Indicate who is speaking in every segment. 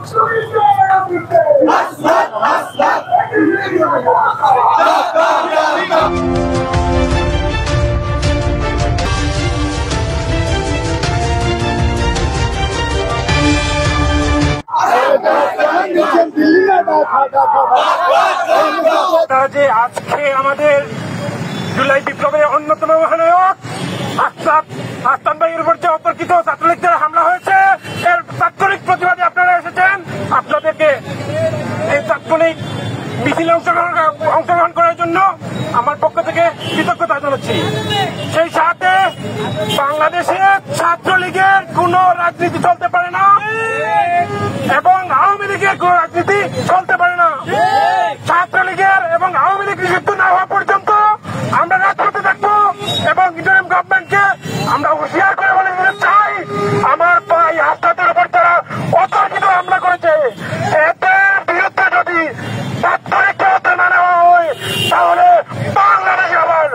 Speaker 1: যে আজকে আমাদের জুলাই বিপ্লবের অন্যতম মহানায়ক আস্তান ভাইয়ের উপর যে অতর্কিত ছাত্রলীগদের হামলা হয়েছে এর তাৎক্ষণিক প্রতিবাদে আপনারা এসেছেন। আপনাদেরকে এই তাৎক্ষণিক মিছিলে অংশগ্রহণ করার জন্য আমার পক্ষ থেকে কৃতজ্ঞতা জানাচ্ছি। সেই সাথে বাংলাদেশে ছাত্রলীগের কোন রাজনীতি চলতে পারে না এবং আওয়ামী লীগের কোন রাজনীতি চলতে পারে না। ছাত্রলীগের এবং আওয়ামী লীগ নিষিদ্ধ না হওয়া পর্যন্ত আমরা রাজপথে থাকবো এবং ইন্টারিম গভর্নমেন্টকে আমরা হুঁশিয়ার করে বলে দিতে চাই, আমার ভাই হাসপাতালের উপর তারা অতর্কিত হামলা করেছে, এদের বিরুদ্ধে যদি তাৎক্ষণিক ব্যবস্থা না নেওয়া হয় তাহলে বাংলাদেশে আবার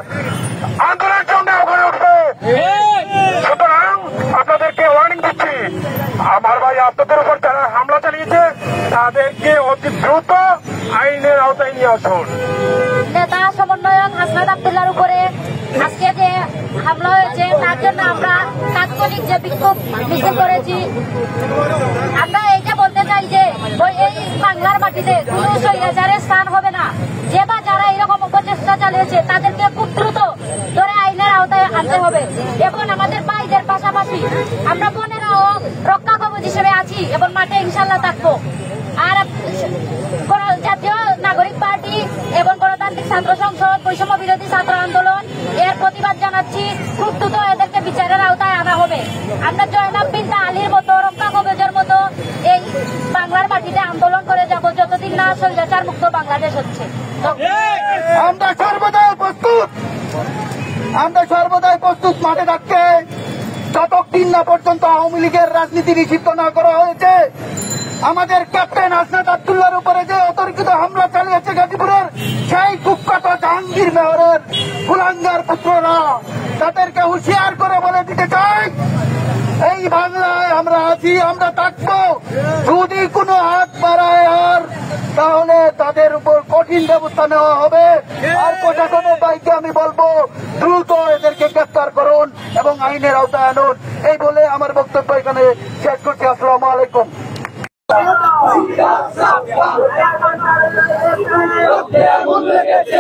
Speaker 1: আন্দোলনের জন্য গড়ে উঠবে। সুতরাং আপনাদেরকে ওয়ার্নিং দিচ্ছি, আমার ভাই আপনাদের উপর যারা হামলা চালিয়েছে তাদেরকে অতি দ্রুত আইনের আওতায় নিয়ে আসুন।
Speaker 2: নেতা সমন্বয়ক হাসনাত আব্দুল্লাহর উপরে আজকে যে হামলা হয়েছে তার জন্য আমরা তাৎক্ষণিক যে বিক্ষোভ মিছিল করেছি। আমরা এইটা বলতে চাই যে এই বাংলার মাটিতে কোন স্বৈরাচারের স্থান হবে না। যে বা যারা এরকম অপচেষ্টা চালিয়েছে তাদেরকে খুব দ্রুত ধরে আইনের আওতায় আনতে হবে এবং আমাদের ভাইদের পাশাপাশি আমরা বোনেরাও রক্ষা কবচ হিসেবে আছি এবং মাঠে ইনশাল্লাহ থাকবো। আর জাতীয় নাগরিক পার্টি এবং গণতান্ত্রিক ছাত্র সংসদ, বৈষম্য বিরোধী ছাত্র আন্দোলন এর প্রতিবাদ জানাচ্ছি। খুব দ্রুত এদেরকে বিচারের আওতায় আনা হবে। আমরা জয়নাব বিনতে আলীর মতো, রক্ষা কবচের মতো এই বাংলার মাটিতে আন্দোলন করে যাব যতদিন না স্বৈরাচার মুক্ত বাংলাদেশ হচ্ছে।
Speaker 3: আমরা সর্বদাই প্রস্তুত মাঠে থাকতে, যতদিন না পর্যন্ত আওয়ামী লীগের রাজনীতি নিষিদ্ধ না করা হয়েছে। আমাদের ক্যাপ্টেন হাসনাত আব্দুল্লাহর উপরে যে অতর্কিত হামলা চালিয়েছে গাজীপুরের সেই কুখ্যাত জাহাঙ্গীর মেয়রের কুলাঙ্গার পুত্ররা, তাদেরকে হুঁশিয়ার করে বলে দিতে চাই, এই বাংলায় আমরা আছি, আমরা থাকবো। যদি কোনো হাত বাড়ায় আর তাহলে তাদের উপর কঠিন ব্যবস্থা নেওয়া হবে। আর প্রশাসনের দায়িত্বে আমি বলবো দ্রুত এদেরকে গ্রেফতার করুন এবং আইনের আওতায় আনুন। এই বলে আমার বক্তব্য এখানে শেষ করছি। আসসালামু আলাইকুম।
Speaker 4: আগুন লেগেছে